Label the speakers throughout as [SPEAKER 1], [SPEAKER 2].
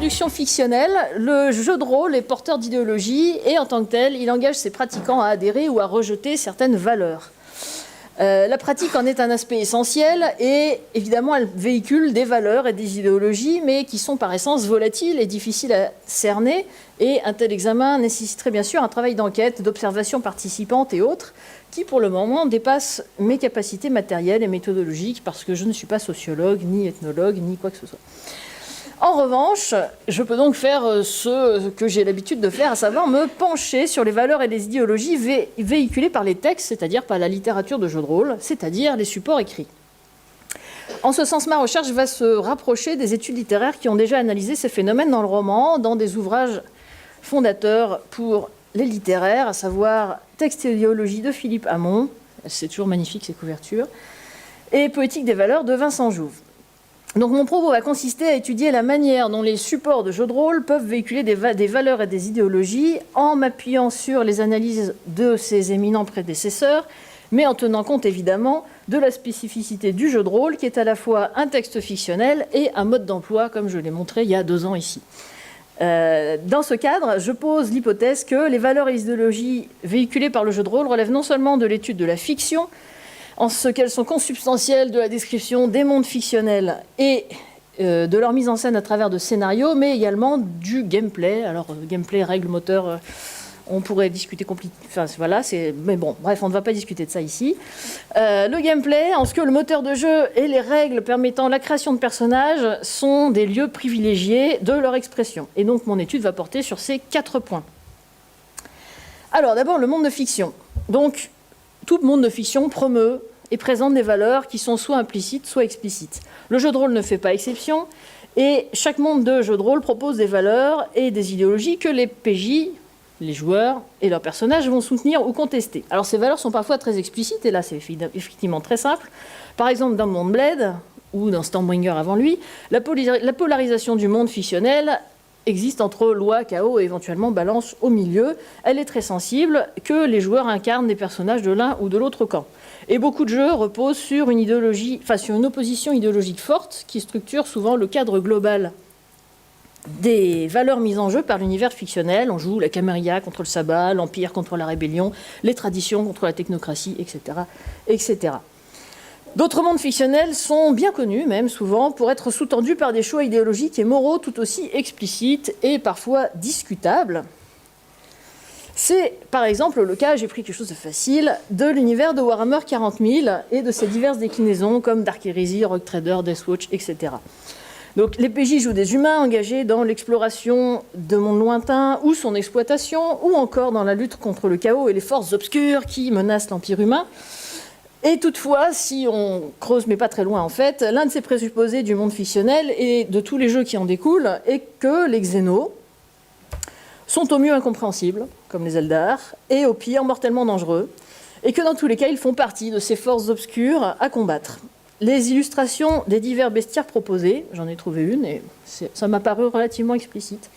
[SPEAKER 1] production fictionnelle, le jeu de rôle est porteur d'idéologie et en tant que tel, il engage ses pratiquants à adhérer ou à rejeter certaines valeurs. La pratique en est un aspect essentiel et évidemment elle véhicule des valeurs et des idéologies mais qui sont par essence volatiles et difficiles à cerner et un tel examen nécessiterait bien sûr un travail d'enquête, d'observation participante et autres qui pour le moment dépasse mes capacités matérielles et méthodologiques parce que je ne suis pas sociologue, ni ethnologue, ni quoi que ce soit. En revanche, je peux donc faire ce que j'ai l'habitude de faire, à savoir me pencher sur les valeurs et les idéologies véhiculées par les textes, c'est-à-dire par la littérature de jeu de rôle, c'est-à-dire les supports écrits. En ce sens, ma recherche va se rapprocher des études littéraires qui ont déjà analysé ces phénomènes dans le roman, dans des ouvrages fondateurs pour les littéraires, à savoir Texte et idéologie de Philippe Hamon, c'est toujours magnifique ces couvertures, et Poétique des valeurs de Vincent Jouve. Donc mon propos va consister à étudier la manière dont les supports de jeux de rôle peuvent véhiculer des valeurs et des idéologies en m'appuyant sur les analyses de ces éminents prédécesseurs, mais en tenant compte évidemment de la spécificité du jeu de rôle qui est à la fois un texte fictionnel et un mode d'emploi, comme je l'ai montré il y a 2 ans ici. Dans ce cadre, je pose l'hypothèse que les valeurs et les idéologies véhiculées par le jeu de rôle relèvent non seulement de l'étude de la fiction, en ce qu'elles sont consubstantielles de la description des mondes fictionnels et de leur mise en scène à travers de scénarios, mais également du gameplay. Alors, gameplay, règles, moteurs, on pourrait discuter enfin, voilà, mais bon, bref, on ne va pas discuter de ça ici. Le gameplay, en ce que le moteur de jeu et les règles permettant la création de personnages sont des lieux privilégiés de leur expression. Et donc, mon étude va porter sur ces 4 points. Alors, d'abord, le monde de fiction. Donc, tout monde de fiction promeut et présente des valeurs qui sont soit implicites, soit explicites. Le jeu de rôle ne fait pas exception, et chaque monde de jeu de rôle propose des valeurs et des idéologies que les PJ, les joueurs et leurs personnages vont soutenir ou contester. Alors ces valeurs sont parfois très explicites, et là c'est effectivement très simple. Par exemple, dans Moonblade, ou dans Stormbringer avant lui, la polarisation du monde fictionnel existe entre loi, chaos et éventuellement balance au milieu. Elle est très sensible que les joueurs incarnent des personnages de l'un ou de l'autre camp. Et beaucoup de jeux reposent sur une idéologie, enfin sur une opposition idéologique forte qui structure souvent le cadre global des valeurs mises en jeu par l'univers fictionnel. On joue la Camarilla contre le sabbat, l'Empire contre la rébellion, les traditions contre la technocratie, etc., etc. D'autres mondes fictionnels sont bien connus, même souvent, pour être sous-tendus par des choix idéologiques et moraux tout aussi explicites et parfois discutables. C'est par exemple le cas, j'ai pris quelque chose de facile, de l'univers de Warhammer 40 000 et de ses diverses déclinaisons comme Dark Heresy, Rogue Trader, Deathwatch, etc. Donc les PJ jouent des humains engagés dans l'exploration de mondes lointains ou son exploitation, ou encore dans la lutte contre le chaos et les forces obscures qui menacent l'Empire humain. Et toutefois, si on creuse, mais pas très loin en fait, l'un de ces présupposés du monde fictionnel et de tous les jeux qui en découlent est que les Xénos sont au mieux incompréhensibles, comme les Eldar, et au pire mortellement dangereux, et que dans tous les cas, ils font partie de ces forces obscures à combattre. Les illustrations des divers bestiaires proposés, j'en ai trouvé une, et ça m'a paru relativement explicite,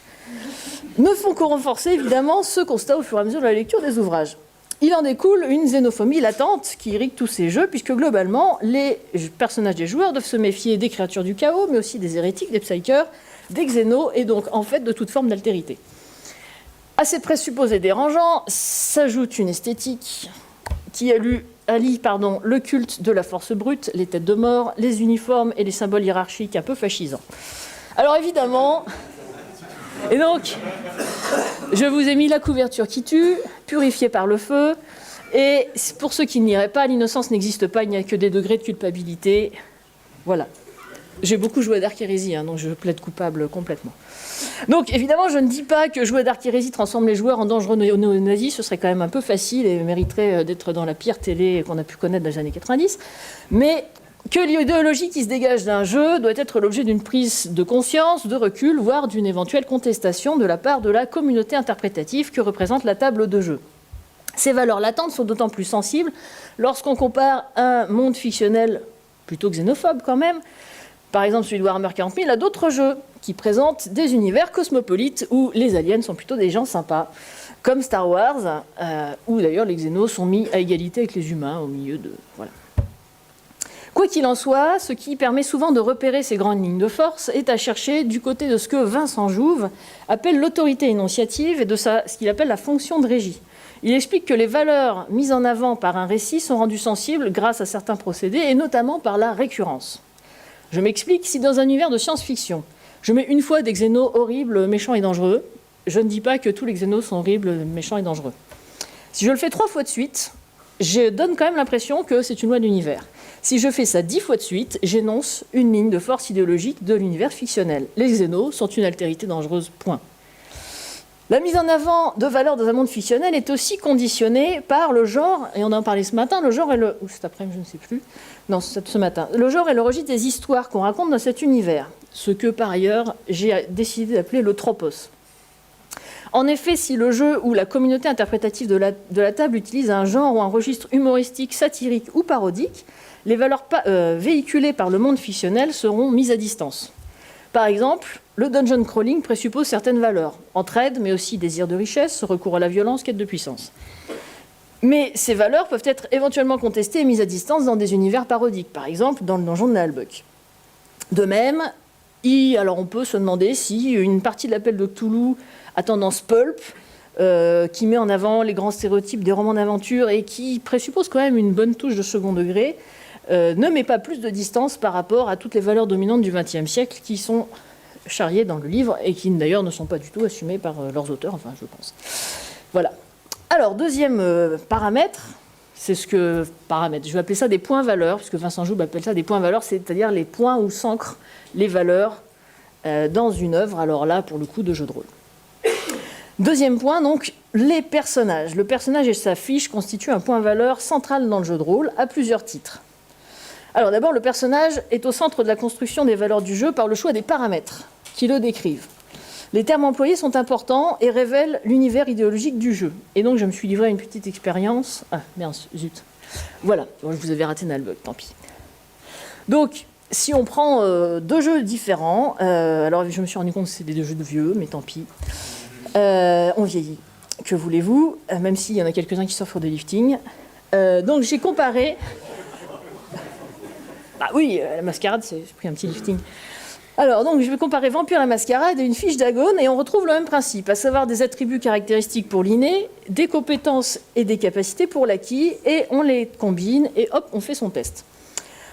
[SPEAKER 1] ne font que renforcer évidemment ce constat au fur et à mesure de la lecture des ouvrages. Il en découle une xénophobie latente qui irrigue tous ces jeux, puisque globalement, les personnages des joueurs doivent se méfier des créatures du chaos, mais aussi des hérétiques, des psycheurs, des xénos, et donc en fait de toute forme d'altérité. À ces présupposés dérangeants s'ajoute une esthétique qui allie le culte de la force brute, les têtes de mort, les uniformes et les symboles hiérarchiques un peu fascisants. Alors évidemment... Et donc, je vous ai mis la couverture qui tue, purifiée par le feu, et pour ceux qui n'iraient pas, l'innocence n'existe pas, il n'y a que des degrés de culpabilité. Voilà. J'ai beaucoup joué à Dark Heresy, donc je plaide coupable complètement. Donc évidemment, je ne dis pas que jouer à Dark Heresy transforme les joueurs en dangereux néo-nazis, ce serait quand même un peu facile et mériterait d'être dans la pire télé qu'on a pu connaître dans les années 90, mais... que l'idéologie qui se dégage d'un jeu doit être l'objet d'une prise de conscience, de recul, voire d'une éventuelle contestation de la part de la communauté interprétative que représente la table de jeu. Ces valeurs latentes sont d'autant plus sensibles lorsqu'on compare un monde fictionnel plutôt xénophobe quand même, par exemple celui de Warhammer 40 000, à d'autres jeux qui présentent des univers cosmopolites où les aliens sont plutôt des gens sympas, comme Star Wars, où d'ailleurs les xénos sont mis à égalité avec les humains au milieu de... Voilà. Quoi qu'il en soit, ce qui permet souvent de repérer ces grandes lignes de force est à chercher du côté de ce que Vincent Jouve appelle l'autorité énonciative et de ce qu'il appelle la fonction de régie. Il explique que les valeurs mises en avant par un récit sont rendues sensibles grâce à certains procédés et notamment par la récurrence. Je m'explique, si dans un univers de science-fiction, je mets une fois des xénos horribles, méchants et dangereux, je ne dis pas que tous les xénos sont horribles, méchants et dangereux. Si je le fais 3 fois de suite, je donne quand même l'impression que c'est une loi de l'univers. Si je fais ça 10 fois de suite, j'énonce une ligne de force idéologique de l'univers fictionnel. Les xénos sont une altérité dangereuse, point. La mise en avant de valeurs dans un monde fictionnel est aussi conditionnée par le genre, et on en parlait ce matin, le genre et le... ou cet après-midi, je ne sais plus. Non, ce matin. Le genre et le registre des histoires qu'on raconte dans cet univers, ce que par ailleurs j'ai décidé d'appeler le tropos. En effet, si le jeu ou la communauté interprétative de la table utilise un genre ou un registre humoristique, satirique ou parodique, les valeurs véhiculées par le monde fictionnel seront mises à distance. Par exemple, le dungeon crawling présuppose certaines valeurs, entraide, mais aussi désir de richesse, recours à la violence, quête de puissance. Mais ces valeurs peuvent être éventuellement contestées et mises à distance dans des univers parodiques, par exemple dans le donjon de Naalbuck. De même, alors on peut se demander si une partie de l'appel de Cthulhu à tendance pulp, qui met en avant les grands stéréotypes des romans d'aventure et qui présuppose quand même une bonne touche de second degré, ne met pas plus de distance par rapport à toutes les valeurs dominantes du XXe siècle qui sont charriées dans le livre et qui d'ailleurs ne sont pas du tout assumées par leurs auteurs, enfin je pense. Voilà. Alors, deuxième paramètre, c'est ce que... Paramètre, je vais appeler ça des points-valeurs, puisque Vincent Jouve appelle ça des points-valeurs, c'est-à-dire les points où s'ancrent les valeurs dans une œuvre, alors là, pour le coup, de jeu de rôle. Deuxième point, donc, les personnages. Le personnage et sa fiche constituent un point-valeur central dans le jeu de rôle, à plusieurs titres. Alors d'abord, le personnage est au centre de la construction des valeurs du jeu par le choix des paramètres qui le décrivent. Les termes employés sont importants et révèlent l'univers idéologique du jeu. Et donc je me suis livré à une petite expérience... Ah, merde, zut. Voilà, bon, je vous avais raté Naalbuck, tant pis. Donc, si on prend 2 jeux différents, alors je me suis rendu compte que c'était des jeux de vieux, mais tant pis. On vieillit. Que voulez-vous, même s'il y en a quelques-uns qui s'offrent des liftings. Donc j'ai comparé... Ah oui, la mascarade, j'ai pris un petit lifting. Alors, donc, je vais comparer Vampire la Mascarade et une fiche d'Agone, et on retrouve le même principe, à savoir des attributs caractéristiques pour l'inné, des compétences et des capacités pour l'acquis, et on les combine, et hop, on fait son test.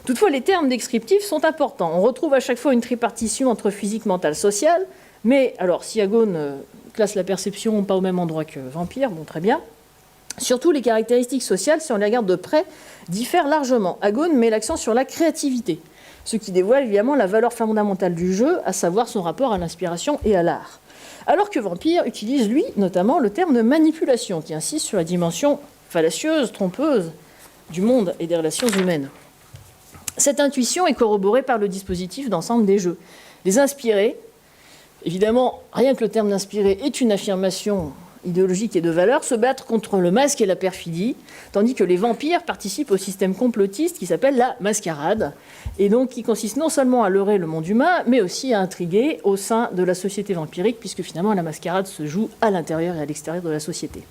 [SPEAKER 1] Toutefois, les termes descriptifs sont importants. On retrouve à chaque fois une tripartition entre physique, mental, social, mais, alors, si Agone classe la perception pas au même endroit que Vampire, bon, très bien. Surtout, les caractéristiques sociales, si on les regarde de près, diffèrent largement. Agone met l'accent sur la créativité, ce qui dévoile évidemment la valeur fondamentale du jeu, à savoir son rapport à l'inspiration et à l'art. Alors que Vampire utilise, lui, notamment le terme de manipulation, qui insiste sur la dimension fallacieuse, trompeuse du monde et des relations humaines. Cette intuition est corroborée par le dispositif d'ensemble des jeux. Les inspirés, évidemment, rien que le terme d'inspiré est une affirmation idéologique et de valeur, se battre contre le masque et la perfidie, tandis que les vampires participent au système complotiste qui s'appelle la mascarade, et donc qui consiste non seulement à leurrer le monde humain, mais aussi à intriguer au sein de la société vampirique, puisque finalement la mascarade se joue à l'intérieur et à l'extérieur de la société.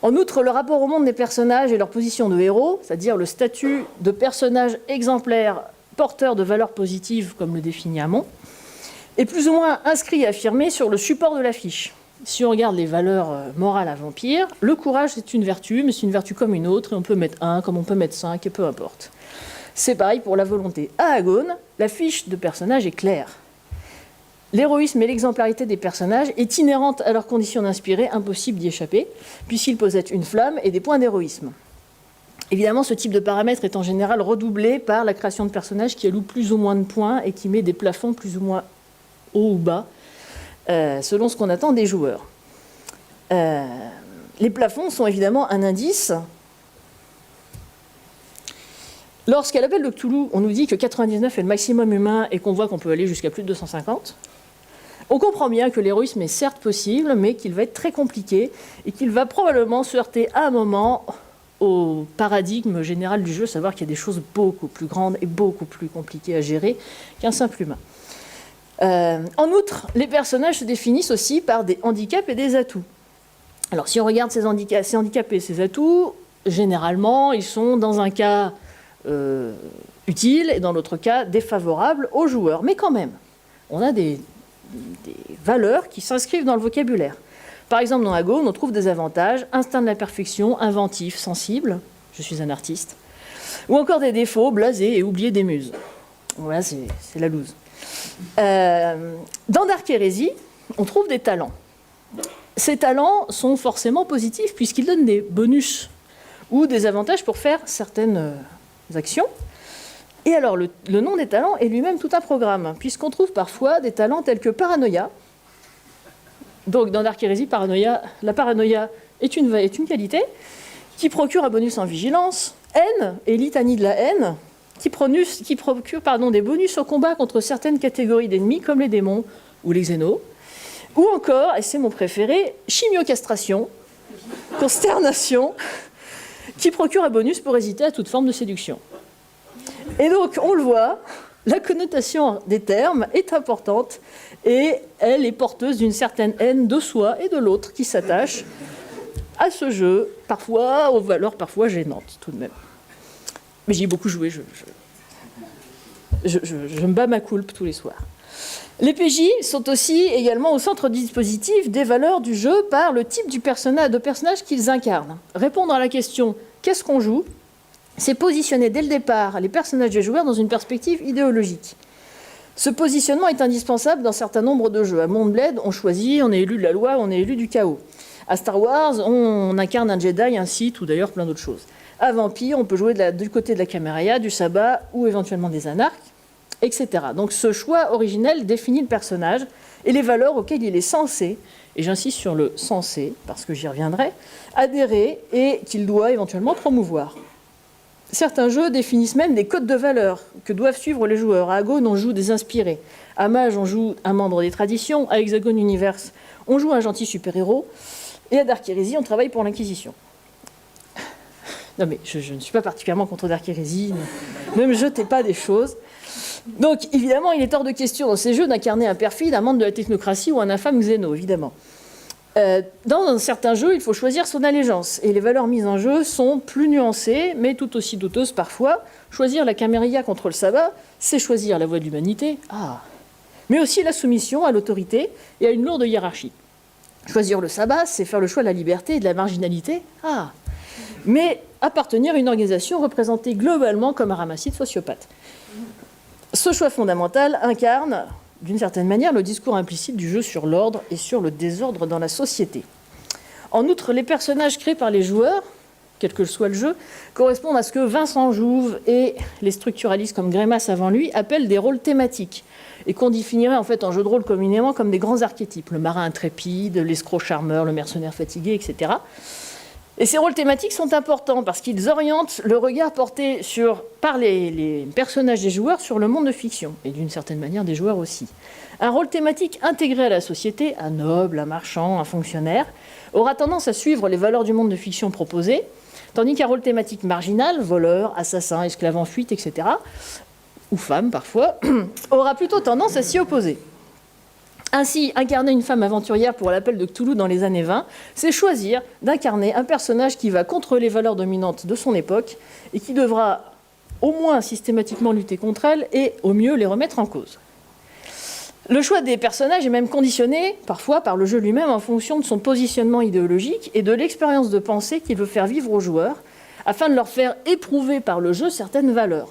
[SPEAKER 1] En outre, le rapport au monde des personnages et leur position de héros, c'est-à-dire le statut de personnage exemplaire porteur de valeurs positives, comme le définit Hamon, est plus ou moins inscrit et affirmé sur le support de l'affiche. Si on regarde les valeurs morales à Vampire, le courage c'est une vertu, mais c'est une vertu comme une autre, et on peut mettre 1 comme on peut mettre 5, et peu importe. C'est pareil pour la volonté. À Agone, la fiche de personnage est claire. L'héroïsme et l'exemplarité des personnages est inhérente à leurs conditions d'inspirer, impossible d'y échapper, puisqu'ils possèdent une flamme et des points d'héroïsme. Évidemment, ce type de paramètre est en général redoublé par la création de personnages qui allouent plus ou moins de points et qui met des plafonds plus ou moins hauts ou bas, selon ce qu'on attend des joueurs. Les plafonds sont évidemment un indice. Lorsqu'à l'appel de Cthulhu, on nous dit que 99 est le maximum humain et qu'on voit qu'on peut aller jusqu'à plus de 250, on comprend bien que l'héroïsme est certes possible, mais qu'il va être très compliqué et qu'il va probablement se heurter à un moment au paradigme général du jeu, savoir qu'il y a des choses beaucoup plus grandes et beaucoup plus compliquées à gérer qu'un simple humain. En outre, les personnages se définissent aussi par des handicaps et des atouts. Alors si on regarde ces handicaps et ces atouts, généralement ils sont dans un cas utile et dans l'autre cas défavorable aux joueurs. Mais quand même, on a des valeurs qui s'inscrivent dans le vocabulaire. Par exemple, dans la Go, on trouve des avantages, instinct de la perfection, inventif, sensible, je suis un artiste, ou encore des défauts, blasé et oublié des muses. Voilà, c'est la loose. Dans Dark Heresy, on trouve des talents. Ces talents sont forcément positifs puisqu'ils donnent des bonus ou des avantages pour faire certaines actions. Et alors, le nom des talents est lui-même tout un programme, puisqu'on trouve parfois des talents tels que paranoïa. Donc, dans Dark Heresy, la paranoïa est une qualité qui procure un bonus en vigilance, haine et litanie de la haine, qui procure des bonus au combat contre certaines catégories d'ennemis, comme les démons ou les xénos, ou encore, et c'est mon préféré, chimiocastration, consternation, qui procure un bonus pour hésiter à toute forme de séduction. Et donc, on le voit, la connotation des termes est importante et elle est porteuse d'une certaine haine de soi et de l'autre qui s'attache à ce jeu, parfois aux valeurs parfois gênantes tout de même. Mais j'y ai beaucoup joué, je me bats ma coulpe tous les soirs. Les PJ sont aussi également au centre du dispositif des valeurs du jeu par le type de personnage qu'ils incarnent. Répondre à la question « qu'est-ce qu'on joue ?», c'est positionner dès le départ les personnages des joueurs dans une perspective idéologique. Ce positionnement est indispensable dans un certain nombre de jeux. À Moonblade, on choisit, on est élu de la loi, on est élu du chaos. À Star Wars, on incarne un Jedi, un Sith ou d'ailleurs plein d'autres choses. À Vampire, on peut jouer du côté de la Camarilla, du sabbat ou éventuellement des anarques, etc. Donc ce choix originel définit le personnage et les valeurs auxquelles il est censé, et j'insiste sur le censé parce que j'y reviendrai, adhérer et qu'il doit éventuellement promouvoir. Certains jeux définissent même des codes de valeurs que doivent suivre les joueurs. À Agone, on joue des inspirés. À Mage, on joue un membre des traditions. À Hexagon Universe, on joue un gentil super-héros. Et à Dark Heresy, on travaille pour l'Inquisition. Non mais je ne suis pas particulièrement contre Dark Heresy. Ne me jetez pas des choses. Donc évidemment, il est hors de question dans ces jeux d'incarner un perfide, un membre de la technocratie ou un infâme xéno, évidemment. Dans certains jeux, il faut choisir son allégeance. Et les valeurs mises en jeu sont plus nuancées, mais tout aussi douteuses parfois. Choisir la Camarilla contre le sabbat, c'est choisir la voie de l'humanité. Mais aussi la soumission à l'autorité et à une lourde hiérarchie. Choisir le sabbat, c'est faire le choix de la liberté et de la marginalité. Mais appartenir à une organisation représentée globalement comme un ramassis de sociopathes. Ce choix fondamental incarne, d'une certaine manière, le discours implicite du jeu sur l'ordre et sur le désordre dans la société. En outre, les personnages créés par les joueurs, quel que soit le jeu, correspondent à ce que Vincent Jouve et les structuralistes comme Grémas avant lui appellent des rôles thématiques, et qu'on définirait en fait en jeu de rôle communément comme des grands archétypes, le marin intrépide, l'escroc charmeur, le mercenaire fatigué, etc. Et ces rôles thématiques sont importants parce qu'ils orientent le regard porté par les personnages des joueurs sur le monde de fiction, et d'une certaine manière des joueurs aussi. Un rôle thématique intégré à la société, un noble, un marchand, un fonctionnaire, aura tendance à suivre les valeurs du monde de fiction proposées, tandis qu'un rôle thématique marginal, voleur, assassin, esclave en fuite, etc., ou femme parfois, aura plutôt tendance à s'y opposer. Ainsi, incarner une femme aventurière pour l'appel de Cthulhu dans les années 20, c'est choisir d'incarner un personnage qui va contre les valeurs dominantes de son époque et qui devra au moins systématiquement lutter contre elles et au mieux les remettre en cause. Le choix des personnages est même conditionné parfois par le jeu lui-même en fonction de son positionnement idéologique et de l'expérience de pensée qu'il veut faire vivre aux joueurs afin de leur faire éprouver par le jeu certaines valeurs.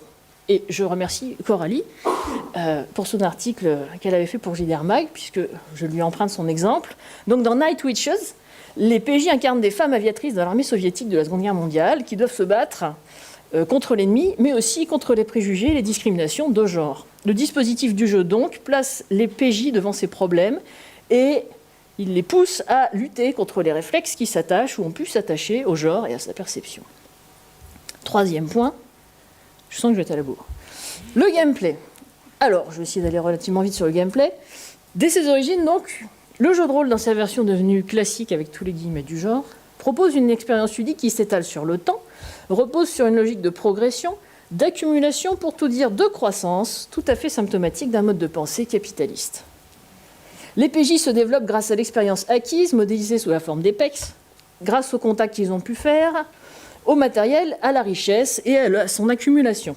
[SPEAKER 1] Et je remercie Coralie pour son article qu'elle avait fait pour JDR Mag, puisque je lui emprunte son exemple. Donc dans Night Witches, les PJ incarnent des femmes aviatrices dans l'armée soviétique de la Seconde Guerre mondiale qui doivent se battre contre l'ennemi, mais aussi contre les préjugés et les discriminations de genre. Le dispositif du jeu, donc, place les PJ devant ces problèmes et il les pousse à lutter contre les réflexes qui s'attachent ou ont pu s'attacher au genre et à sa perception. Troisième point. Je sens que je vais être à la bourre. Le gameplay. Alors, je vais essayer d'aller relativement vite sur le gameplay. Dès ses origines, donc, le jeu de rôle, dans sa version devenue classique avec tous les guillemets du genre, propose une expérience ludique qui s'étale sur le temps, repose sur une logique de progression, d'accumulation, pour tout dire de croissance, tout à fait symptomatique d'un mode de pensée capitaliste. Les PJ se développent grâce à l'expérience acquise, modélisée sous la forme d'EPEX, grâce aux contacts qu'ils ont pu faire, au matériel, à la richesse et à son accumulation.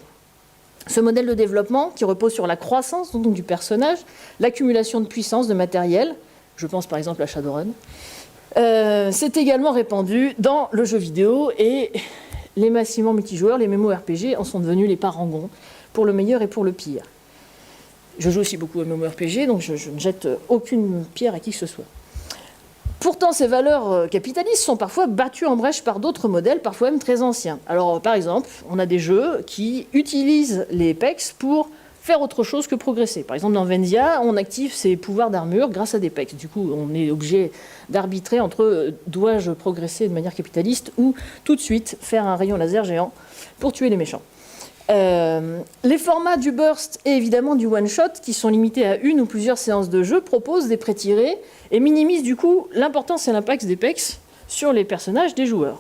[SPEAKER 1] Ce modèle de développement, qui repose sur la croissance donc, du personnage, l'accumulation de puissance, de matériel, je pense par exemple à Shadowrun, s'est également répandu dans le jeu vidéo et les massivement multijoueurs, les MMORPG, en sont devenus les parangons pour le meilleur et pour le pire. Je joue aussi beaucoup à MMORPG, donc je ne jette aucune pierre à qui que ce soit. Pourtant, ces valeurs capitalistes sont parfois battues en brèche par d'autres modèles, parfois même très anciens. Alors, par exemple, on a des jeux qui utilisent les PEX pour faire autre chose que progresser. Par exemple, dans Vendia, on active ses pouvoirs d'armure grâce à des PEX. Du coup, on est obligé d'arbitrer entre dois-je progresser de manière capitaliste ou tout de suite faire un rayon laser géant pour tuer les méchants. Les formats du burst et évidemment du one-shot, qui sont limités à une ou plusieurs séances de jeu, proposent des pré-tirés et minimisent du coup l'importance et l'impact des PEX sur les personnages des joueurs.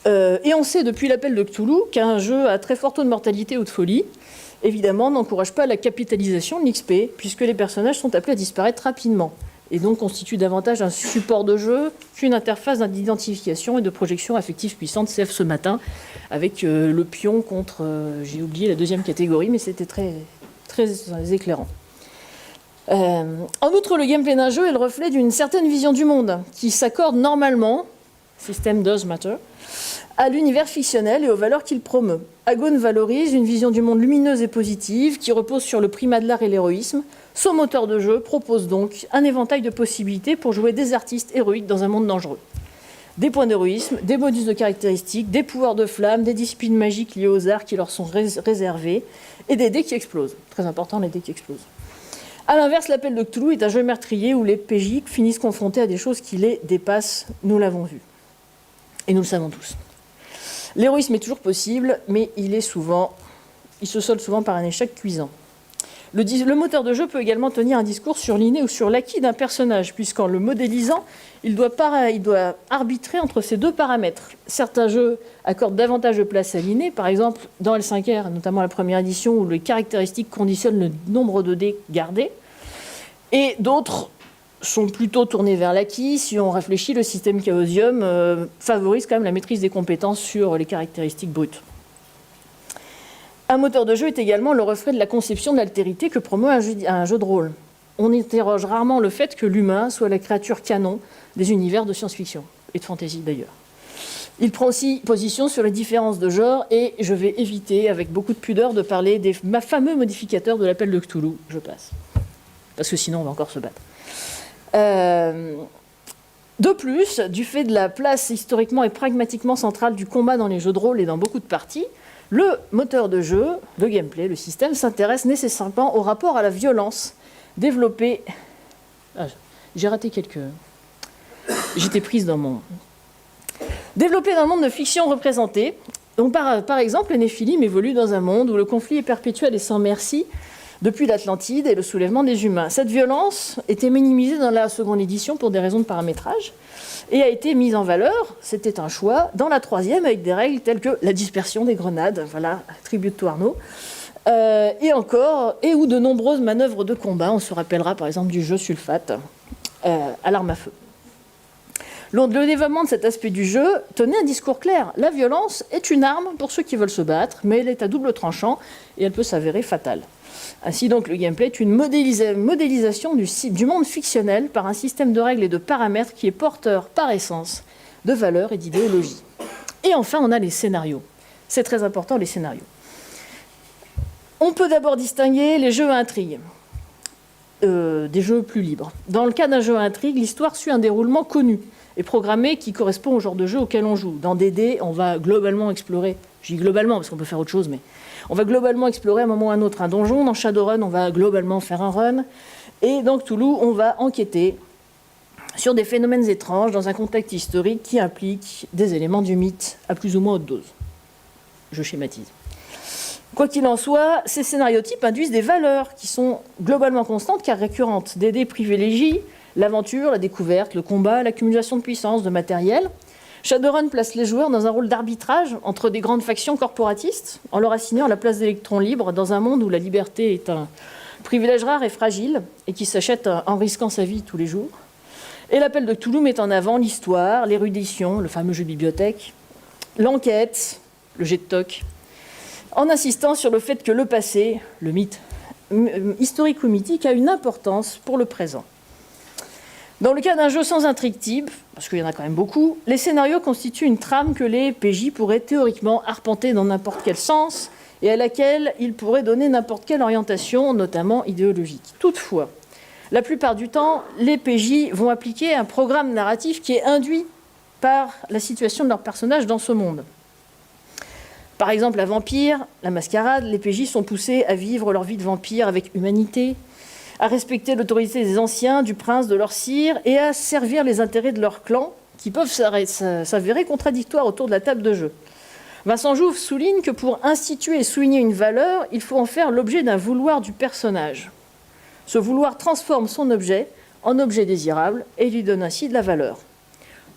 [SPEAKER 1] Et on sait depuis l'appel de Cthulhu qu'un jeu à très fort taux de mortalité ou de folie, évidemment, n'encourage pas la capitalisation de l'XP, puisque les personnages sont appelés à disparaître rapidement, et donc constituent davantage un support de jeu qu'une interface d'identification et de projection affective puissante, CF ce matin, avec le pion contre, j'ai oublié la deuxième catégorie, mais c'était très, très éclairant. En outre, le gameplay d'un jeu est le reflet d'une certaine vision du monde, qui s'accorde normalement, system does matter, à l'univers fictionnel et aux valeurs qu'il promeut. Agone valorise une vision du monde lumineuse et positive qui repose sur le primat de l'art et l'héroïsme. Son moteur de jeu propose donc un éventail de possibilités pour jouer des artistes héroïques dans un monde dangereux. Des points d'héroïsme, des bonus de caractéristiques, des pouvoirs de flamme, des disciplines magiques liées aux arts qui leur sont réservés, et des dés qui explosent. Très important, les dés qui explosent. A l'inverse, l'appel de Cthulhu est un jeu meurtrier où les PJ finissent confrontés à des choses qui les dépassent. Nous l'avons vu. Et nous le savons tous. L'héroïsme est toujours possible, mais il se solde souvent par un échec cuisant. Le moteur de jeu peut également tenir un discours sur l'inné ou sur l'acquis d'un personnage, puisqu'en le modélisant, il doit arbitrer entre ces deux paramètres. Certains jeux accordent davantage de place à l'inné, par exemple dans L5R, notamment la première édition, où les caractéristiques conditionnent le nombre de dés gardés, et d'autres sont plutôt tournés vers l'acquis. Si on réfléchit, le système Chaosium favorise quand même la maîtrise des compétences sur les caractéristiques brutes. Un moteur de jeu est également le reflet de la conception de l'altérité que promeut un jeu de rôle. On interroge rarement le fait que l'humain soit la créature canon des univers de science-fiction, et de fantasy d'ailleurs. Il prend aussi position sur les différences de genre, et je vais éviter, avec beaucoup de pudeur, de parler des fameux modificateurs de l'appel de Cthulhu. Je passe. Parce que sinon, on va encore se battre. De plus, du fait de la place historiquement et pragmatiquement centrale du combat dans les jeux de rôle et dans beaucoup de parties, le moteur de jeu, le gameplay, le système, s'intéresse nécessairement au rapport à la violence développée... Ah, j'ai raté quelques... J'étais prise dans mon... Développé dans un monde de fiction représenté. Donc par exemple, les Néphilim évoluent dans un monde où le conflit est perpétuel et sans merci depuis l'Atlantide et le soulèvement des humains. Cette violence était minimisée dans la seconde édition pour des raisons de paramétrage et a été mise en valeur, c'était un choix, dans la troisième avec des règles telles que la dispersion des grenades, voilà, tribute to Arnaud, et où de nombreuses manœuvres de combat, on se rappellera par exemple du jeu Sulfate à l'arme à feu. Le développement de cet aspect du jeu tenait un discours clair. La violence est une arme pour ceux qui veulent se battre, mais elle est à double tranchant et elle peut s'avérer fatale. Ainsi donc, le gameplay est une modélisation du monde fictionnel par un système de règles et de paramètres qui est porteur par essence de valeurs et d'idéologie. Et enfin, on a les scénarios. C'est très important, les scénarios. On peut d'abord distinguer les jeux à intrigue des jeux plus libres. Dans le cas d'un jeu à intrigue, l'histoire suit un déroulement connu et programmé qui correspond au genre de jeu auquel on joue. Dans DD, on va globalement explorer, je dis globalement parce qu'on peut faire autre chose, mais on va globalement explorer à un moment ou à un autre un donjon. Dans Shadowrun, on va globalement faire un run. Et dans Cthulhu, on va enquêter sur des phénomènes étranges dans un contexte historique qui implique des éléments du mythe à plus ou moins haute dose. Je schématise. Quoi qu'il en soit, ces scénariotypes induisent des valeurs qui sont globalement constantes car récurrentes. DD privilégie l'aventure, la découverte, le combat, l'accumulation de puissance, de matériel. Shadowrun place les joueurs dans un rôle d'arbitrage entre des grandes factions corporatistes, en leur assignant la place d'électrons libres dans un monde où la liberté est un privilège rare et fragile, et qui s'achète en risquant sa vie tous les jours. Et l'appel de Cthulhu met en avant l'histoire, l'érudition, le fameux jeu de bibliothèque, l'enquête, le jet de toc, en insistant sur le fait que le passé, le mythe, historique ou mythique, a une importance pour le présent. Dans le cas d'un jeu sans intrigue type, parce qu'il y en a quand même beaucoup, les scénarios constituent une trame que les PJ pourraient théoriquement arpenter dans n'importe quel sens et à laquelle ils pourraient donner n'importe quelle orientation, notamment idéologique. Toutefois, la plupart du temps, les PJ vont appliquer un programme narratif qui est induit par la situation de leur personnage dans ce monde. Par exemple, la vampire, la mascarade, les PJ sont poussés à vivre leur vie de vampire avec humanité, à respecter l'autorité des anciens, du prince, de leur sire, et à servir les intérêts de leur clan, qui peuvent s'avérer contradictoires autour de la table de jeu. Vincent Jouve souligne que pour instituer et souligner une valeur, il faut en faire l'objet d'un vouloir du personnage. Ce vouloir transforme son objet en objet désirable et lui donne ainsi de la valeur.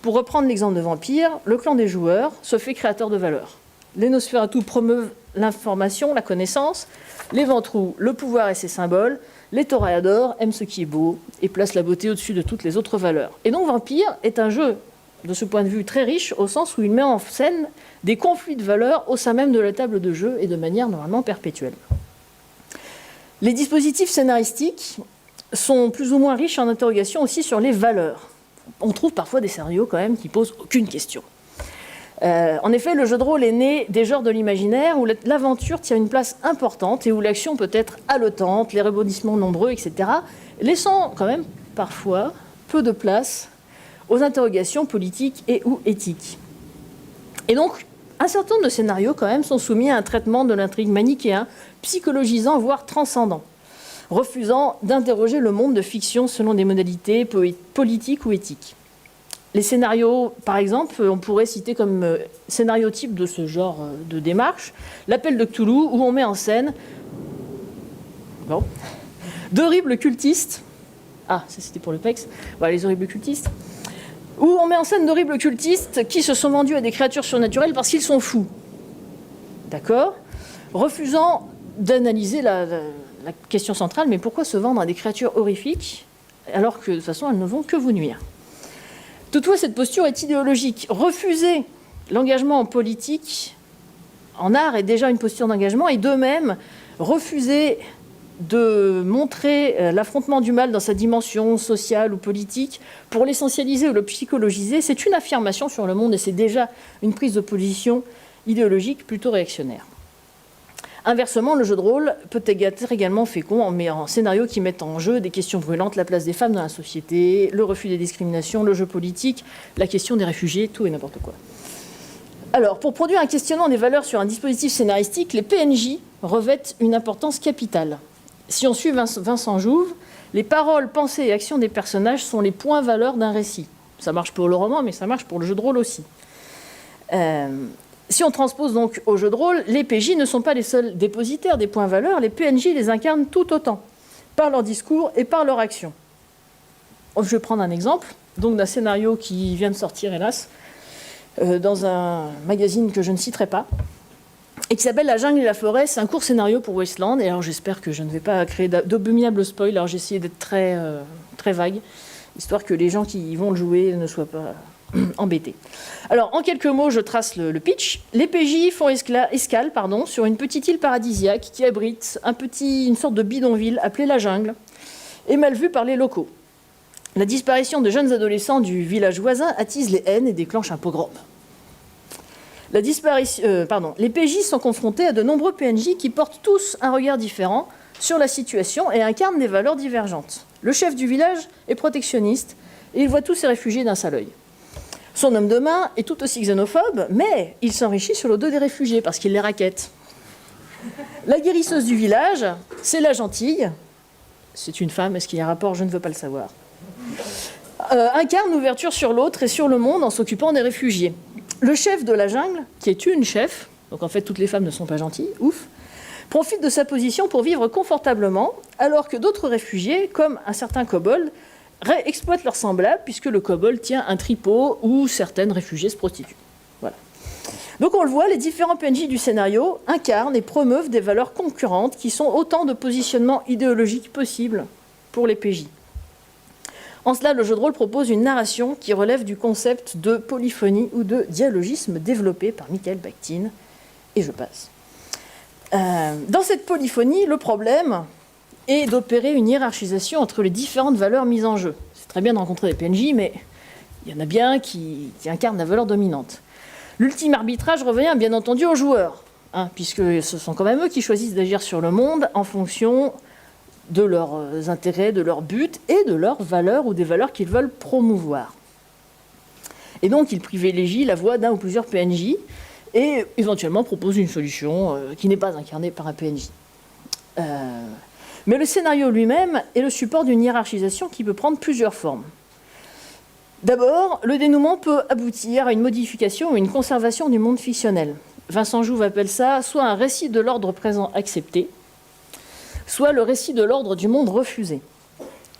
[SPEAKER 1] Pour reprendre l'exemple de vampire, le clan des joueurs se fait créateur de valeur. Les Nosferatu promeuvent l'information, la connaissance, les Ventrous, le pouvoir et ses symboles, les Toréadors aiment ce qui est beau et placent la beauté au-dessus de toutes les autres valeurs. Et donc Vampire est un jeu, de ce point de vue, très riche, au sens où il met en scène des conflits de valeurs au sein même de la table de jeu et de manière normalement perpétuelle. Les dispositifs scénaristiques sont plus ou moins riches en interrogations aussi sur les valeurs. On trouve parfois des scénarios quand même qui posent aucune question. En effet, le jeu de rôle est né des genres de l'imaginaire où l'aventure tient une place importante et où l'action peut être haletante, les rebondissements nombreux, etc., laissant quand même parfois peu de place aux interrogations politiques et ou éthiques. Et donc, un certain nombre de scénarios quand même sont soumis à un traitement de l'intrigue manichéen, psychologisant, voire transcendant, refusant d'interroger le monde de fiction selon des modalités politiques ou éthiques. Les scénarios, par exemple, on pourrait citer comme scénario type de ce genre de démarche l'appel de Cthulhu, où on met en scène d'horribles cultistes. Ah, ça c'était pour le PEX. Voilà, les horribles cultistes. Où on met en scène d'horribles cultistes qui se sont vendus à des créatures surnaturelles parce qu'ils sont fous. D'accord ? Refusant d'analyser la question centrale, mais pourquoi se vendre à des créatures horrifiques alors que de toute façon elles ne vont que vous nuire ? Toutefois, cette posture est idéologique. Refuser l'engagement en politique, en art, est déjà une posture d'engagement, et de même, refuser de montrer l'affrontement du mal dans sa dimension sociale ou politique pour l'essentialiser ou le psychologiser, c'est une affirmation sur le monde et c'est déjà une prise de position idéologique plutôt réactionnaire. Inversement, le jeu de rôle peut être également fécond en scénarios qui mettent en jeu des questions brûlantes, la place des femmes dans la société, le refus des discriminations, le jeu politique, la question des réfugiés, tout et n'importe quoi. Alors, pour produire un questionnement des valeurs sur un dispositif scénaristique, les PNJ revêtent une importance capitale. Si on suit Vincent Jouve, les paroles, pensées et actions des personnages sont les points valeurs d'un récit. Ça marche pour le roman, mais ça marche pour le jeu de rôle aussi. Si on transpose donc au jeu de rôle, les PJ ne sont pas les seuls dépositaires des points valeurs, les PNJ les incarnent tout autant, par leur discours et par leur action. Je vais prendre un exemple donc d'un scénario qui vient de sortir, hélas, dans un magazine que je ne citerai pas, et qui s'appelle La jungle et la forêt. C'est un court scénario pour Wasteland, et alors j'espère que je ne vais pas créer d'abominables spoils, alors j'ai essayé d'être très vague, histoire que les gens qui vont le jouer ne soient pas embêtés. Alors, en quelques mots, je trace le pitch. Les PJ font escale sur une petite île paradisiaque qui abrite une sorte de bidonville appelé la jungle, et mal vue par les locaux. La disparition de jeunes adolescents du village voisin attise les haines et déclenche un pogrom. Les PJ sont confrontés à de nombreux PNJ qui portent tous un regard différent sur la situation et incarnent des valeurs divergentes. Le chef du village est protectionniste et il voit tous ses réfugiés d'un seul œil. Son homme de main est tout aussi xénophobe, mais il s'enrichit sur le dos des réfugiés parce qu'il les raquette. La guérisseuse du village, c'est la gentille. C'est une femme, est-ce qu'il y a un rapport? Je ne veux pas le savoir. Incarne l'ouverture sur l'autre et sur le monde en s'occupant des réfugiés. Le chef de la jungle, qui est une chef, donc en fait toutes les femmes ne sont pas gentilles, ouf, profite de sa position pour vivre confortablement, alors que d'autres réfugiés, comme un certain kobold, exploitent leurs semblables, puisque le kobold tient un tripot où certaines réfugiées se prostituent. Voilà. Donc on le voit, les différents PNJ du scénario incarnent et promeuvent des valeurs concurrentes qui sont autant de positionnements idéologiques possibles pour les PJ. En cela, le jeu de rôle propose une narration qui relève du concept de polyphonie ou de dialogisme développé par Michael Bakhtin, et je passe. Dans cette polyphonie, le problème est d'opérer une hiérarchisation entre les différentes valeurs mises en jeu. C'est très bien de rencontrer des PNJ, mais il y en a bien qui incarnent la valeur dominante. L'ultime arbitrage revient bien entendu aux joueurs, puisque ce sont quand même eux qui choisissent d'agir sur le monde en fonction de leurs intérêts, de leurs buts et de leurs valeurs ou des valeurs qu'ils veulent promouvoir. Et donc, ils privilégient la voix d'un ou plusieurs PNJ et éventuellement proposent une solution qui n'est pas incarnée par un PNJ. Mais le scénario lui-même est le support d'une hiérarchisation qui peut prendre plusieurs formes. D'abord, le dénouement peut aboutir à une modification ou une conservation du monde fictionnel. Vincent Jouve appelle ça soit un récit de l'ordre présent accepté, soit le récit de l'ordre du monde refusé.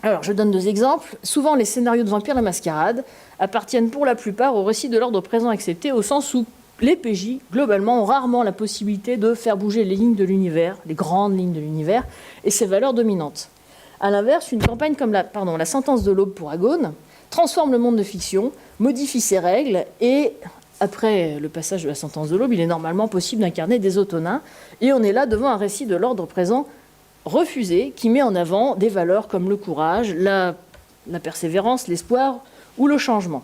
[SPEAKER 1] Alors, je donne 2 exemples. Souvent, les scénarios de Vampire la Mascarade appartiennent pour la plupart au récit de l'ordre présent accepté, au sens où les PJ, globalement, ont rarement la possibilité de faire bouger les lignes de l'univers, les grandes lignes de l'univers, et ses valeurs dominantes. A l'inverse, une campagne comme la Sentence de l'Aube pour Agone transforme le monde de fiction, modifie ses règles, et après le passage de la Sentence de l'Aube, il est normalement possible d'incarner des autonins, et on est là devant un récit de l'ordre présent refusé, qui met en avant des valeurs comme le courage, la persévérance, l'espoir ou le changement.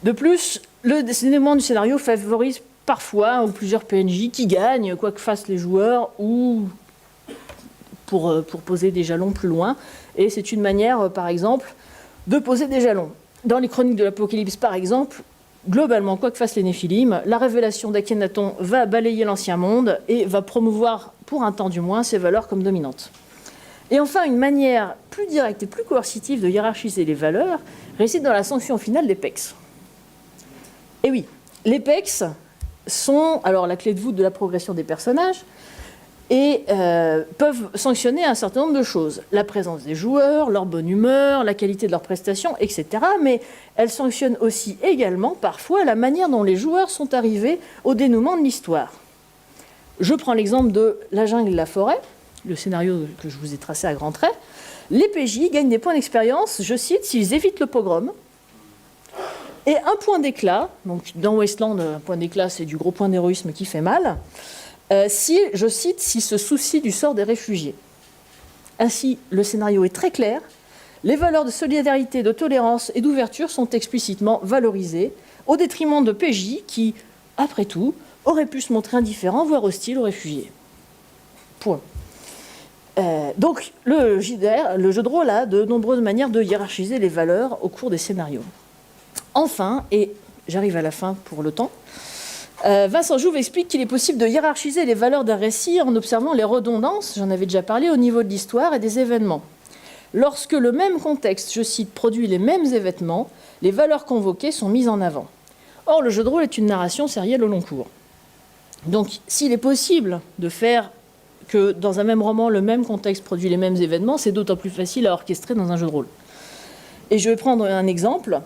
[SPEAKER 1] De plus, le dénouement du scénario favorise parfois un ou plusieurs PNJ qui gagnent, quoi que fassent les joueurs, ou pour poser des jalons plus loin. Et c'est une manière, par exemple, de poser des jalons. Dans les Chroniques de l'Apocalypse, par exemple, globalement, quoi que fassent les Néphilim, la révélation d'Akhenaton va balayer l'ancien monde et va promouvoir, pour un temps du moins, ses valeurs comme dominantes. Et enfin, une manière plus directe et plus coercitive de hiérarchiser les valeurs réside dans la sanction finale des PEX. Et oui, les PEX sont alors la clé de voûte de la progression des personnages et peuvent sanctionner un certain nombre de choses. La présence des joueurs, leur bonne humeur, la qualité de leurs prestations, etc. Mais elles sanctionnent aussi également parfois la manière dont les joueurs sont arrivés au dénouement de l'histoire. Je prends l'exemple de La jungle et la forêt, le scénario que je vous ai tracé à grands traits. Les PJ gagnent des points d'expérience, je cite, s'ils évitent le pogrom. Et un point d'éclat, donc dans Wasteland, un point d'éclat, c'est du gros point d'héroïsme qui fait mal, si, je cite, s'ils se soucient du sort des réfugiés. Ainsi, le scénario est très clair, les valeurs de solidarité, de tolérance et d'ouverture sont explicitement valorisées, au détriment de PJ qui, après tout, auraient pu se montrer indifférents, voire hostiles aux réfugiés. Point. Donc, le JDR, le jeu de rôle a de nombreuses manières de hiérarchiser les valeurs au cours des scénarios. Enfin, et j'arrive à la fin pour le temps, Vincent Jouve explique qu'il est possible de hiérarchiser les valeurs d'un récit en observant les redondances, j'en avais déjà parlé, au niveau de l'histoire et des événements. Lorsque le même contexte, je cite, produit les mêmes événements, les valeurs convoquées sont mises en avant. Or, le jeu de rôle est une narration sérielle au long cours. Donc, s'il est possible de faire que dans un même roman, le même contexte produit les mêmes événements, c'est d'autant plus facile à orchestrer dans un jeu de rôle. Et je vais prendre un exemple.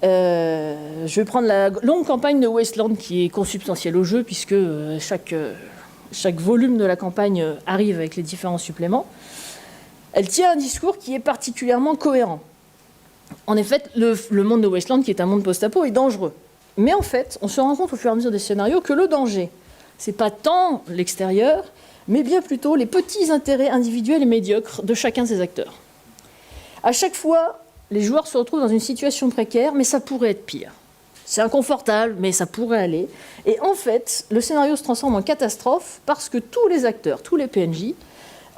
[SPEAKER 1] Je vais prendre la longue campagne de Wasteland qui est consubstantielle au jeu, puisque chaque volume de la campagne arrive avec les différents suppléments. Elle tient un discours qui est particulièrement cohérent. En effet, le monde de Wasteland, qui est un monde post-apo, est dangereux. Mais en fait, on se rend compte au fur et à mesure des scénarios que le danger, c'est pas tant l'extérieur, mais bien plutôt les petits intérêts individuels et médiocres de chacun de ces acteurs. À chaque fois, les joueurs se retrouvent dans une situation précaire, mais ça pourrait être pire. C'est inconfortable, mais ça pourrait aller. Et en fait, le scénario se transforme en catastrophe parce que tous les acteurs, tous les PNJ,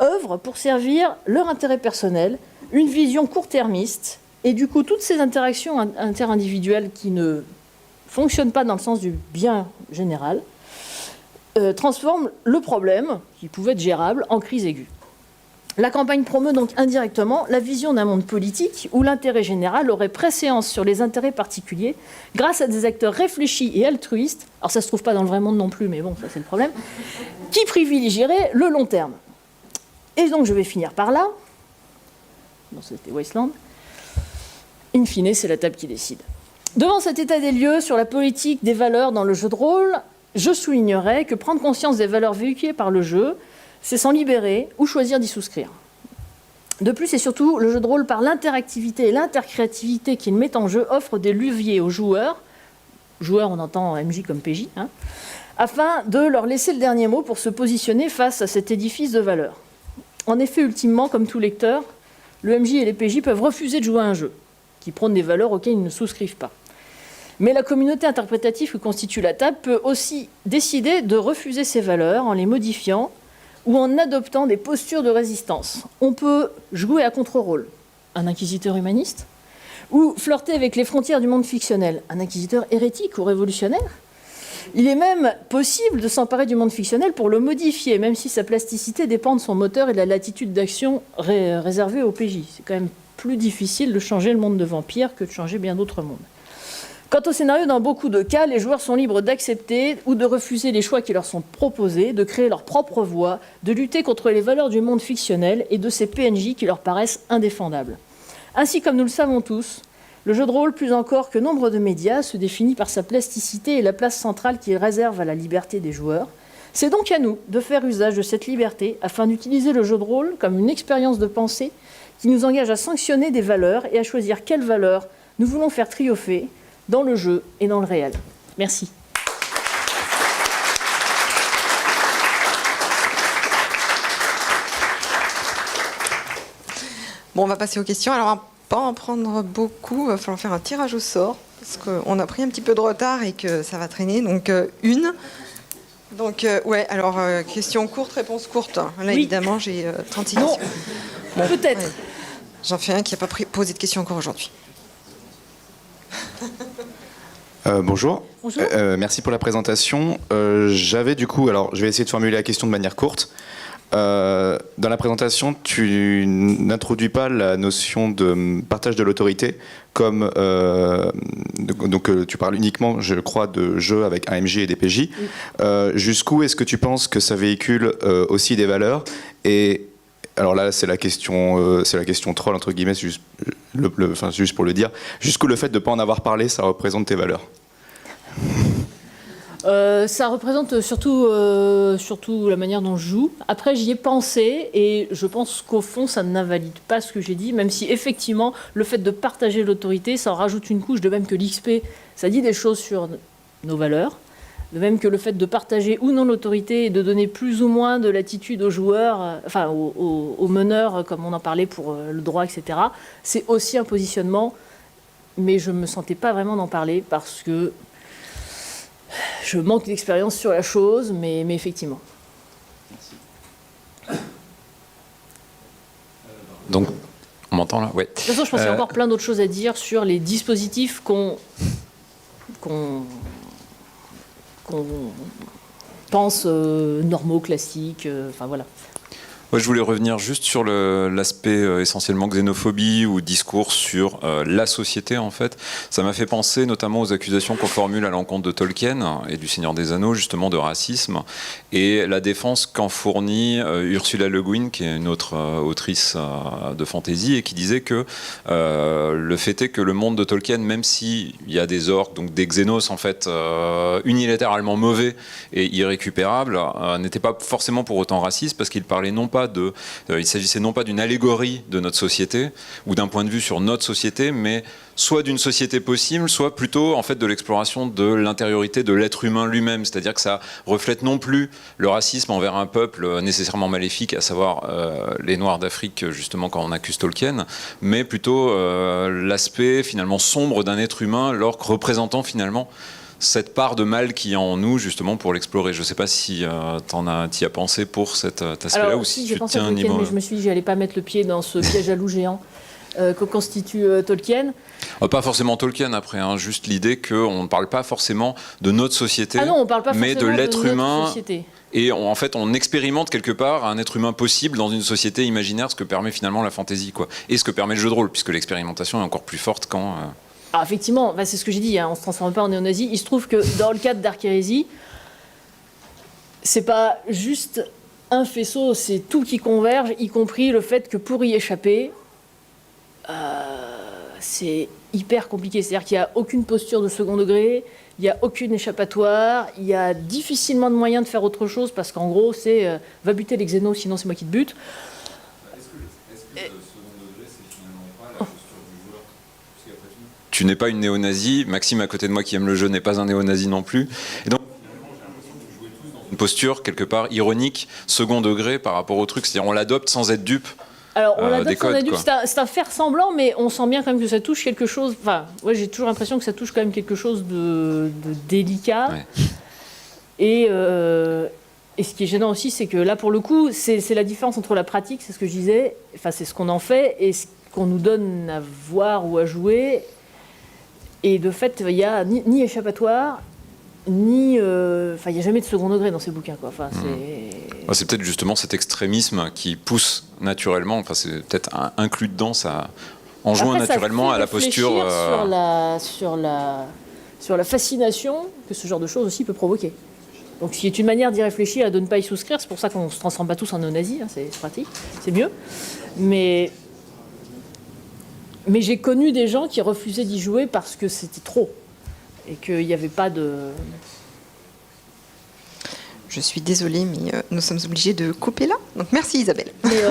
[SPEAKER 1] œuvrent pour servir leur intérêt personnel, une vision court-termiste, et du coup, toutes ces interactions interindividuelles qui ne fonctionnent pas dans le sens du bien général, transforment le problème, qui pouvait être gérable, en crise aiguë. La campagne promeut donc indirectement la vision d'un monde politique où l'intérêt général aurait préséance sur les intérêts particuliers grâce à des acteurs réfléchis et altruistes, alors ça ne se trouve pas dans le vrai monde non plus, mais bon, ça c'est le problème, qui privilégieraient le long terme. Et donc je vais finir par là. Bon, c'était Wasteland. In fine, c'est la table qui décide. Devant cet état des lieux sur la politique des valeurs dans le jeu de rôle, je soulignerai que prendre conscience des valeurs véhiculées par le jeu, c'est s'en libérer ou choisir d'y souscrire. De plus et surtout, le jeu de rôle, par l'interactivité et l'intercréativité qu'il met en jeu, offre des leviers aux joueurs, on entend MJ comme PJ, afin de leur laisser le dernier mot pour se positionner face à cet édifice de valeurs. En effet, ultimement, comme tout lecteur, le MJ et les PJ peuvent refuser de jouer à un jeu qui prône des valeurs auxquelles ils ne souscrivent pas. Mais la communauté interprétative que constitue la table peut aussi décider de refuser ces valeurs en les modifiant ou en adoptant des postures de résistance. On peut jouer à contre-rôle, un inquisiteur humaniste, ou flirter avec les frontières du monde fictionnel, un inquisiteur hérétique ou révolutionnaire. Il est même possible de s'emparer du monde fictionnel pour le modifier, même si sa plasticité dépend de son moteur et de la latitude d'action réservée au PJ. C'est quand même plus difficile de changer le monde de vampires que de changer bien d'autres mondes. Quant au scénario, dans beaucoup de cas, les joueurs sont libres d'accepter ou de refuser les choix qui leur sont proposés, de créer leur propre voie, de lutter contre les valeurs du monde fictionnel et de ces PNJ qui leur paraissent indéfendables. Ainsi, comme nous le savons tous, le jeu de rôle, plus encore que nombre de médias, se définit par sa plasticité et la place centrale qu'il réserve à la liberté des joueurs. C'est donc à nous de faire usage de cette liberté afin d'utiliser le jeu de rôle comme une expérience de pensée qui nous engage à sanctionner des valeurs et à choisir quelles valeurs nous voulons faire triompher dans le jeu et dans le réel. Merci.
[SPEAKER 2] Bon, on va passer aux questions. Alors, on va pas en prendre beaucoup. Il va falloir faire un tirage au sort parce qu'on a pris un petit peu de retard et que ça va traîner. Donc, une. Donc, ouais, alors, question courte, réponse courte. Là, oui. Évidemment, j'ai 36 questions.
[SPEAKER 1] Bon, peut-être.
[SPEAKER 2] Ouais. J'en fais un qui n'a pas posé de questions encore aujourd'hui.
[SPEAKER 3] Bonjour.
[SPEAKER 1] Bonjour.
[SPEAKER 3] Merci pour la présentation. J'avais du coup, alors je vais essayer de formuler la question de manière courte. Dans la présentation, tu n'introduis pas la notion de partage de l'autorité comme donc tu parles uniquement, je crois, de jeux avec un MJ et des PJ. Oui. Jusqu'où est-ce que tu penses que ça véhicule aussi des valeurs? Et alors là, c'est la question troll entre guillemets, juste pour le dire. Jusqu'où le fait de ne pas en avoir parlé, ça représente tes valeurs?
[SPEAKER 1] Ça représente surtout la manière dont je joue. Après, j'y ai pensé et je pense qu'au fond, ça n'invalide pas ce que j'ai dit, même si effectivement, le fait de partager l'autorité, ça en rajoute une couche, de même que l'XP, ça dit des choses sur nos valeurs. De même que le fait de partager ou non l'autorité et de donner plus ou moins de latitude aux joueurs, enfin aux meneurs, comme on en parlait pour le droit, etc. C'est aussi un positionnement, mais je ne me sentais pas vraiment d'en parler parce que je manque d'expérience sur la chose, mais effectivement.
[SPEAKER 4] Merci. Donc, on m'entend là? Ouais.
[SPEAKER 1] De toute façon, je pense qu'il y a encore plein d'autres choses à dire sur les dispositifs qu'on pense normaux, classiques, enfin voilà.
[SPEAKER 4] Ouais, je voulais revenir juste sur l'aspect essentiellement xénophobie ou discours sur la société en fait. Ça m'a fait penser notamment aux accusations qu'on formule à l'encontre de Tolkien et du Seigneur des Anneaux, justement de racisme, et la défense qu'en fournit Ursula Le Guin, qui est une autre autrice de fantasy, et qui disait que le fait est que le monde de Tolkien, même s'il y a des orques, donc des xénos en fait unilatéralement mauvais et irrécupérables, n'était pas forcément pour autant raciste, parce qu'il parlait non pas il s'agissait non pas d'une allégorie de notre société ou d'un point de vue sur notre société, mais soit d'une société possible, soit plutôt en fait de l'exploration de l'intériorité de l'être humain lui-même. C'est-à-dire que ça reflète non plus le racisme envers un peuple nécessairement maléfique, à savoir les Noirs d'Afrique, justement quand on accuse Tolkien, mais plutôt l'aspect finalement sombre d'un être humain, l'orque représentant finalement cette part de mal qu'il y a en nous, justement, pour l'explorer. Je ne sais pas si t'y as pensé pour cet aspect-là.
[SPEAKER 1] Alors,
[SPEAKER 4] ou si
[SPEAKER 1] j'ai
[SPEAKER 4] tu
[SPEAKER 1] pensé à
[SPEAKER 4] tiens un
[SPEAKER 1] Tolkien,
[SPEAKER 4] niveau...
[SPEAKER 1] mais je me suis dit que je n'allais pas mettre le pied dans ce piège à loup géant que constitue Tolkien.
[SPEAKER 4] Pas forcément Tolkien, après, hein, juste l'idée qu'on ne parle pas forcément de notre société,
[SPEAKER 1] non, on parle pas
[SPEAKER 4] mais de l'être humain.
[SPEAKER 1] Société.
[SPEAKER 4] Et en fait, on expérimente quelque part un être humain possible dans une société imaginaire, ce que permet finalement la fantaisie, quoi. Et ce que permet le jeu de rôle, puisque l'expérimentation est encore plus forte quand...
[SPEAKER 1] Alors effectivement, c'est ce que j'ai dit, hein, on ne se transforme pas en néo-nazi. Il se trouve que dans le cadre d'Arc Hérésie, c'est pas juste un faisceau, c'est tout qui converge, y compris le fait que pour y échapper, c'est hyper compliqué. C'est-à-dire qu'il n'y a aucune posture de second degré, il n'y a aucune échappatoire, il y a difficilement de moyens de faire autre chose, parce qu'en gros, c'est va buter les xénos, sinon c'est moi qui te bute.
[SPEAKER 4] Tu n'es pas une néo-nazie, Maxime à côté de moi qui aime le jeu n'est pas un néo-nazi non plus. Et donc, posture quelque part ironique, second degré par rapport au truc. C'est-à-dire on l'adopte sans être dupe.
[SPEAKER 1] Alors, on
[SPEAKER 4] des
[SPEAKER 1] l'adopte,
[SPEAKER 4] codes, quoi.
[SPEAKER 1] c'est un faire semblant, mais on sent bien quand même que ça touche quelque chose. Enfin, ouais, j'ai toujours l'impression que ça touche quand même quelque chose de délicat.
[SPEAKER 4] Ouais.
[SPEAKER 1] Et ce qui est gênant aussi, c'est que là, pour le coup, c'est la différence entre la pratique, c'est ce que je disais, enfin, c'est ce qu'on en fait, et ce qu'on nous donne à voir ou à jouer. Et de fait, il n'y a ni échappatoire, ni. Enfin, il n'y a jamais de second degré dans ces bouquins, quoi. Enfin,
[SPEAKER 4] C'est peut-être justement cet extrémisme qui pousse naturellement, enfin, c'est peut-être inclus dedans, ça enjoint
[SPEAKER 1] Après, ça
[SPEAKER 4] naturellement
[SPEAKER 1] fait
[SPEAKER 4] à la posture.
[SPEAKER 1] Sur la fascination que ce genre de choses aussi peut provoquer. Donc, ce qui est une manière d'y réfléchir et de ne pas y souscrire, c'est pour ça qu'on ne se transforme pas tous en néo-nazis, hein, c'est pratique, c'est mieux. Mais j'ai connu des gens qui refusaient d'y jouer parce que c'était trop. Et qu'il n'y avait pas de...
[SPEAKER 2] Je suis désolée, mais nous sommes obligés de couper là. Donc merci Isabelle.
[SPEAKER 1] Mais,